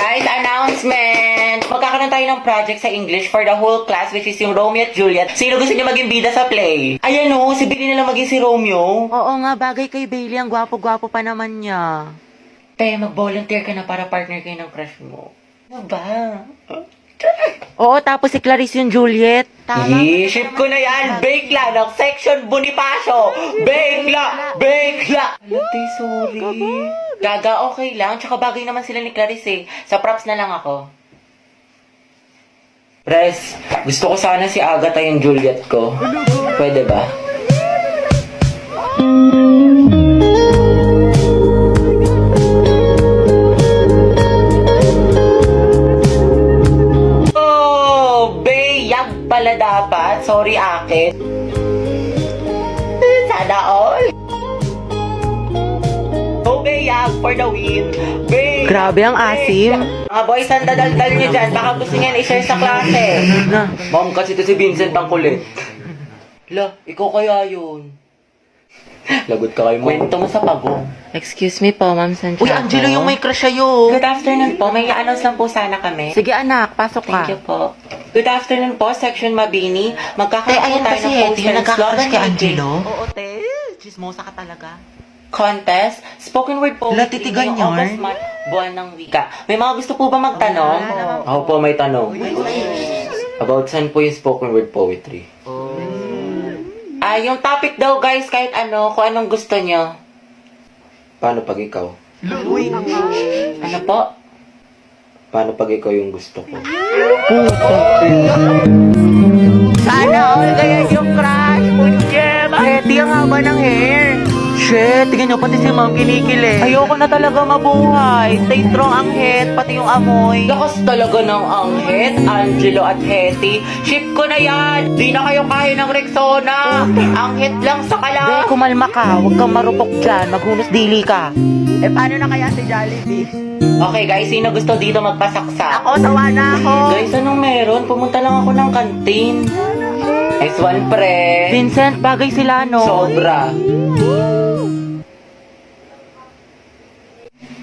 Guys, announcement! Magkakaroon tayo ng project sa English for the whole class, which is yung Romeo at Juliet. Sino gusto niyo maging bida sa play? Ayan o, si Billy na lang maging si Romeo. Oo nga, bagay kay Bailey. Ang gwapo-gwapo pa naman niya. Te, mag-volunteer ka na para partner kayo ng crush mo. Ano ba? Oo, tapos si Clarice yung Juliet. Ship ko na yan! Bakla ng section Bonifacio! Bakla! Bakla! Alate, sorry. Gaga, okay lang. Tsaka bagay naman sila ni Clarice eh. Sa props na lang ako. Pres, gusto ko sana si Agatha yung Juliet ko. Pwede ba? Pala dapat. Sorry, akin. Sana all. Okay, for the win. Big. Grabe ang asim. Mga boys, ang dadaldal nyo dyan. Baka gusto niyan i-share sa klase. Na. Ma'am, kasi ito si Vincent ang kulit. La, ikaw kaya yun. Lagot ka kayo. Kwento mo sa pagong. Excuse me po, Ma'am Santiago. Uy, Angelo, yung may crush sa'yo. Good afternoon po. May i-announce lang po sana kami. Sige anak, pasok ka. Thank you po. Good afternoon po, Section Mabini. Magkakaroon po tayo ng poster and slogan meeting. Oo, te. Chismosa ka talaga. Contest, spoken word po. Latitigan Yung yarn? August month, buwan ng wika. May mga gusto po ba magtanong? Ako po may tanong. About saan po yung spoken word poetry? Yung topic daw guys, kahit ano, kung anong gusto nyo. Paano pag ikaw? Ano po? Paano pag ikaw yung gusto ko? Sana all kaya yung crush. Punjema. Hetty, ang haba ng hair. Shit, tingnan nyo, pati si Ma'am kinikilig. Ayoko na talaga mabuhay. Stay strong ang head, pati yung amoy. Lakas talaga ng Anghet, Angelo at Hetty. Ship ko na yan! Di na kayo kaya ng Rexona! Anghet lang sa Be, kala! kumalma ka. Huwag kang marupok dyan. Maghunos dili ka. Eh, paano na kaya si Jollibee? Okay guys, sino gusto dito magpasaksa? Ako, sawa na ako. Guys, anong meron? Pumunta lang ako ng kantin. Nice one, pre. Vincent, bagay sila, no? Sobra.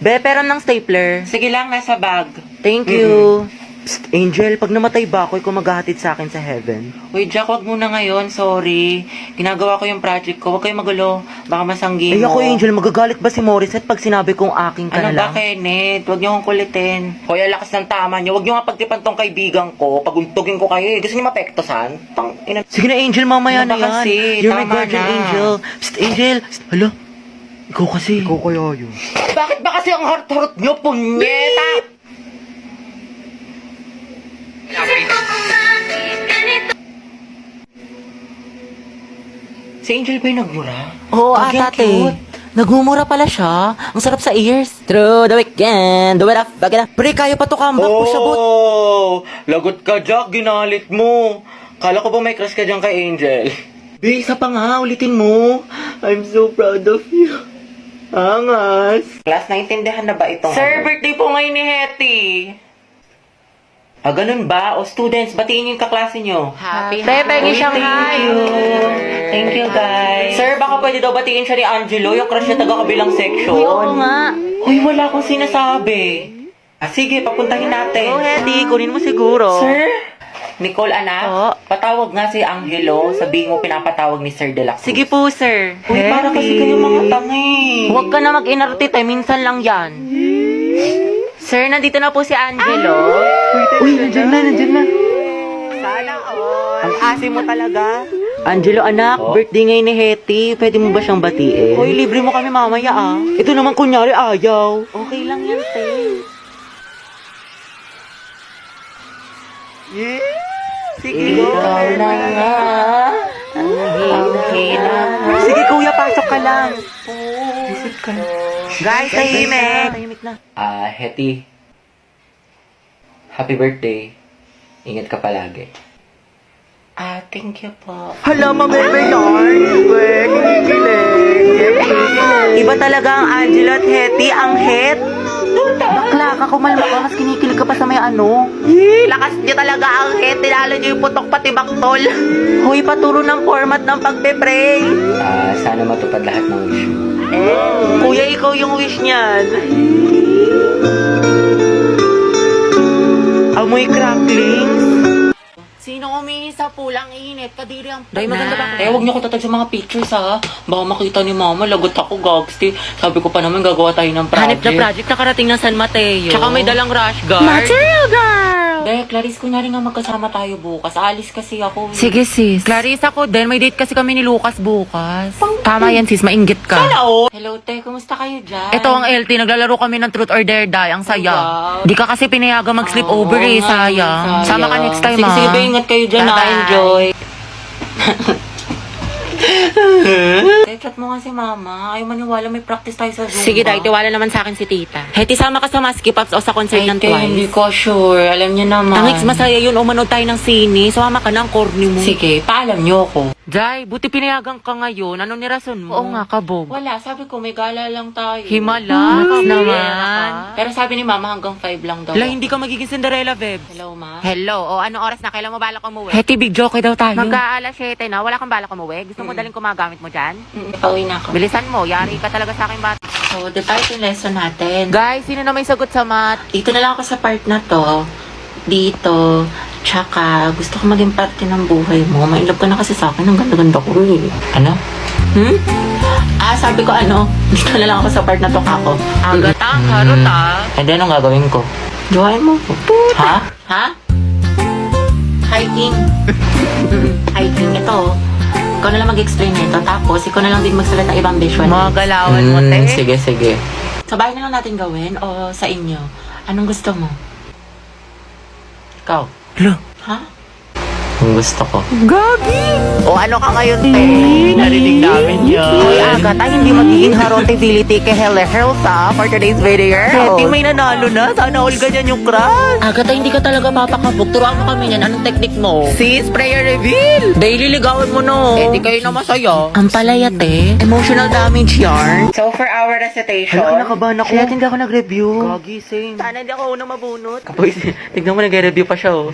Be, pero ng stapler. Sige lang, nasa bag. Thank you. Psst, Angel, pag namatay ba ako, ikaw maghahatid sa akin sa heaven. Uy, Jack, wag muna ngayon. Sorry. Ginagawa ko yung project ko. Huwag kayong magulo. Baka masanggi Ay, mo. ako, Angel, magagalit ba si Morissette pag sinabi kong aking ka Ano na ba, lang? Kenneth? Huwag niyo akong kulitin. Hoy, ang lakas ng tama niyo. Huwag niyo nga pagtipan tong kaibigan ko. Paguntugin ko kayo eh. Gusto niyo mapektosan? Sige na, Angel, mamaya Ano na ba yan. kasi? You're my Tama guardian na. angel. Psst, Angel. Psst, hala. Ikaw kasi. Ikaw kaya yun. Bakit ba kasi ang heart-heart niyo, punyeta? Si Angel ba yung nagmura? Oo, Ang ate. cute. Nagmumura pala siya. Ang sarap sa ears. Through the weekend, do it up, back it up. Pre, kaya pa to comeback po siya, but... Oh, lagot ka, Jack. Ginalit mo. Kala ko ba may crush ka dyan kay Angel? Be, isa pa nga. Ulitin mo. I'm so proud of you. Angas. Class, naintindihan na ba itong... Sir, birthday po ngayon ni Hetty. Ah, ganun ba? O students, batiin niyo yung kaklase niyo. Happy Pengi siyang hi. Thank you. Thank you, guys. Sir, baka pwede daw batiin siya ni Angelo, yung crush niya taga-kabilang section. Uy, oo nga. Uy, wala akong sinasabi. Ah, sige, papuntahin natin. Oh, Hetty, kunin mo siguro. Sir? Nicole, anak, Oo. patawag nga si Angelo. Sabihin mo pinapatawag ni Sir De La Cruz. Sige po, sir. Uy, para kasi kayo mga tangi. Huwag ka na mag-inarte, tayo. Minsan lang yan. Sir, nandito na po si Angelo. Uy, nandiyan na. Sana all. Ang asim mo talaga. Angelo, anak, Oh? birthday ngayon ni Hetty. Pwede mo ba siyang batiin? Uy, libre mo kami mamaya ah. Ito naman kunyari ayaw. Okay lang yan, te. Sige, Ikaw na nga. Ang hina. Sige, kuya, pasok ka lang. Guys, tahimik. Tahimik na. Hetty. Happy birthday. Ingat ka palagi. Thank you po. Hala, mameme yarn. Iba talaga ang Angelo at Hetty, ang het. Bakla ka, kumalma ka, mas kinikilig ka pa sa may ano. Lakas niyo talaga ang het, tinalo niyo yung putok pati baktol. Hoy, paturo ng format ng pagpe-pray. Sana matupad lahat ng wish mo. Kuya, ikaw yung wish niyan. Amoy cracklings. Sino umihi sa pulang init? Kadiri ang pulang. Day, maganda ba? Huwag niyo ko tatag sa mga pictures, ha? Baka makita ni mama, lagot ako, gagsti. Sabi ko pa naman, gagawa tayo ng project. Hanip na project nakarating ng San Mateo. Tsaka may dalang rush guard. Material girl! Day, Clarice, kunyari nga magkasama tayo bukas. Alis kasi ako. Sige sis. Clarice ako din. May date kasi kami ni Lucas bukas. Tama yan sis, mainggit ka. Hello, te. Kumusta kayo dyan? Ito ang LT, naglalaro kami ng Truth or Dare Die. Ang saya. Wow. Di ka kasi pinayaga mag-sleep over Oo eh, nga, sayang. Sama ka next time sige, ha. sige, ba, ingat kayo dyan, Bye-bye. Enjoy. Chat mo nga si mama. Ayaw maniwala, may practice tayo sa Zumba. Sige, Day, tiwala naman sa akin si tita. Heti, sama ka sa Maski Pops o sa concert ng Te, hindi Twice. ko sure. Alam niyo naman. Tangix, masaya yun. O manood tayo ng sine. Sumama ka na ang corny mo. Sige, paalam niyo ako. Day, buti pinayagan ka ngayon. Anong nirason mo? Oo nga, kabog. Wala, sabi ko may gala lang tayo. Himala, naman. Pero sabi ni mama hanggang 5 lang daw. Hala, hindi ka magiging Cinderella, Bebs. Hello, ma. Hello, o anong oras na? Kailan mo balak umuwi? Heti, big joke daw tayo. Magka-alas 7 na, wala kang balak umuwi? Gusto mo daling kumagamit mo dyan? Pauwi na ako. Bilisan mo, yari ka talaga sa akin bata. So, di ba ito yung lesson natin? Guys, sino na may sagot sa math? Dito na lang ako sa part na to. Dito. Tsaka, gusto ko maging parte ng buhay mo. Mailove ka na kasi sa akin. Ang ganda-ganda ko eh. Ano? Sabi ko ano, dito na lang ako sa part na to kako. Agatang, harot ah. And then, anong gagawin ko? Jowain mo ko. Ha? Ha? Hiking. Hiking. Ito. Ikaw na lang mag-explain nito. Tapos, ikaw na lang din magsalat ng ibang visual. Mga galawan mo, te. Sige, sige. Sa bahay na lang natin gawin o sa inyo? Anong gusto mo? Ikaw? Hala. Ha? Ang gusto ko. Gagi! O ano ka ngayon, te? Narinig namin yun. Hoy, Agatha, hindi magiging harontability kay Helsa for today's video. Heti, may nanalo na. Sana all ganyan yung crush. Agatha, hindi ka talaga papakabog. Turuan mo kami yan. Anong technique mo? Sis, prayer reveal! Daily ligawan mo, no? Eh, di kayo na masaya. Ang palaya, te. Emotional damage yarn. So, for our recitation... Hala, nakabahan ako. Shit, hindi ako nag-review. Gagi, same. Sana hindi ako unang mabunot. Boys, tignan mo, nag-review pa siya, oh.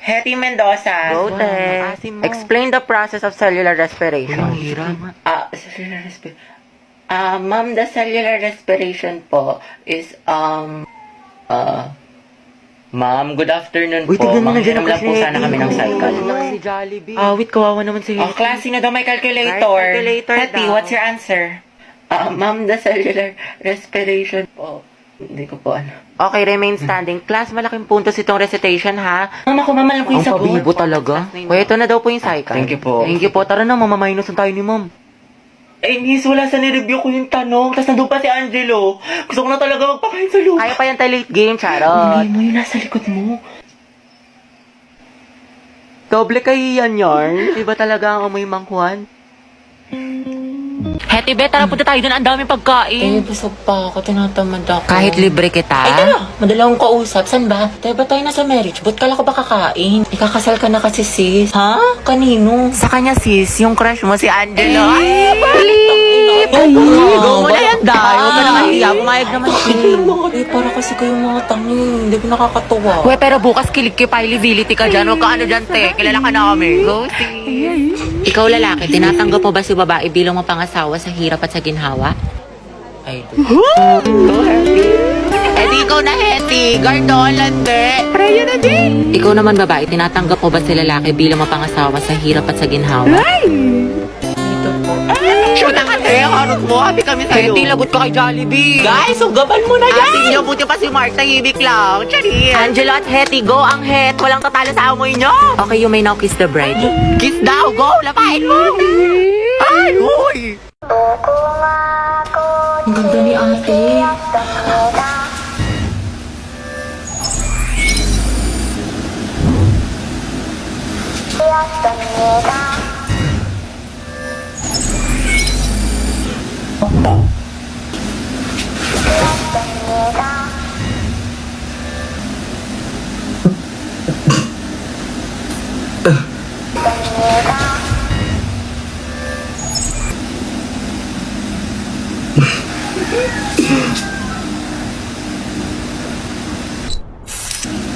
Hetty Mendoza. Go, te. Explain the process of cellular respiration. Cellular respiration. Ma'am, the cellular respiration po is, Ma'am, good afternoon Uy, po. tignan mo na dyan ang Manghiram lang po sana kami ng cycle. Si Jollibee. Wait, kawawa naman si Hetty. Class, sino daw may calculator? Calculator Hetty, daw. what's your answer? Ma'am, the cellular respiration po. Hindi ko po ano. Okay, remain standing. Class, malaking puntos itong recitation, ha? Ma'am, ako ma'am, alam ko yung Ang sagot. pabibo talaga. O, ito na daw po yung cycle. Thank you po. Thank you po. Tara na, mamamainusan tayo ni ma'am. Eh, miss, wala sa nireview ko yung tanong. Tapos nandun pa si Angelo. Gusto ko na talaga magpakain sa loob. Kaya pa yan tayo late game, charot. Hindi mo yung nasa likod mo. Doble kayo yan, yarn. Iba talaga ang amoy mangkuhan. Heti, be, tara punta tayo dun. Ang daming pagkain. Busog pa ako. Tinatamad ako. Kahit libre kita. Ay, tara. Madala akong kausap. Saan ba? Tayo ba tayo nasa marriage? Ba't kala ko ba kakain? Ikakasal ka na kasi, sis. Ha? Kanino? Sa kanya, sis, yung crush mo, si Angelo. Eh, Flip! Go mo na yan, dahil. Huwag ka na Ay. mahiya. Pumayag naman siya. Eh, para kasi kayo mga tangi. Hindi ko nakakatuwa. We, pero bukas kilikipability ka dyan. Huwag ka ano dyan, te. Kilala ka namin. Go, sis. Ikaw lalaki, tinatanggap mo ba si babae bilang mapangasawa sa hirap at sa ginhawa? Ay, do. Go, Hetty. Eh, di ikaw na, Hetty. Gardolan, te. Preyo na, din. Ikaw naman, babae, tinatanggap mo ba si lalaki bilang mapangasawa sa hirap at sa ginhawa? Dito po. Shoot na ka, te. Harot mo. Happy kami sa'yo. Hetty, lagot ka kay Jollibee. Guys, ugaban mo na yan! Asin niyo, buti pa si Mark, tahimik lang. Charis. Angelo at Hetty, go ang het. Walang tatalo sa amoy niyo. Okay, you may now kiss the bride. Kiss daw, go. Lapain mo. Ay, huy. Ang ganda ni ate.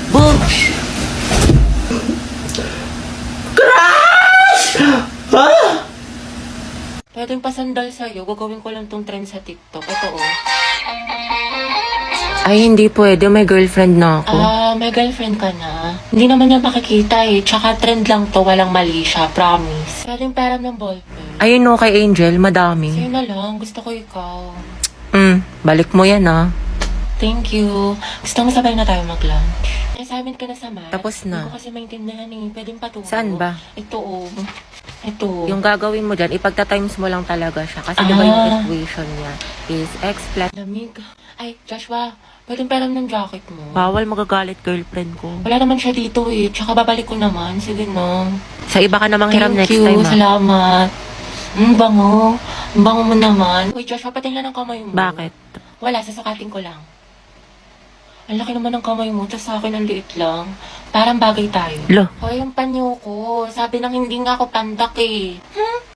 Boom. Pwedeng pasandal sa'yo. Gagawin ko lang tong trend sa TikTok. Ito, oh. Ay, hindi pwede. May girlfriend na ako. May girlfriend ka na. Hindi naman niya makikita eh. Tsaka trend lang to, walang mali siya, promise. Pwedeng pera ng ballpen. Ayun no, kay Angel, madami. Sa'yo na lang, gusto ko ikaw. Balik mo yan ah. Thank you. Gusto mo sabay na tayo mag-lunch? Assignment ka na sa math. Tapos na. Hindi ko kasi maintindihan eh. Pwedeng paturo. Saan ba? Ito oh. Ito. Yung gagawin mo dyan, ipagta-times mo lang talaga siya. Kasi diba yung equation niya is x plus... Lamig. Ay, Joshua, pwedeng pera ng jacket mo. Bawal magagalit girlfriend ko. Wala naman siya dito eh. Tsaka babalik ko naman. Sige no. Sa iba ka namang hiram next Thank time you. ah. Salamat. Bango. Ang bango mo naman. Uy, Joshua, patingnan ng kamay mo. Bakit? Wala, sasukatin ko lang. Ang laki naman ng kamay mo, tas sa akin ang liit lang. Parang bagay tayo. Lo. Hoy, yung panyo ko. Sabi nang hindi nga ako pandak eh.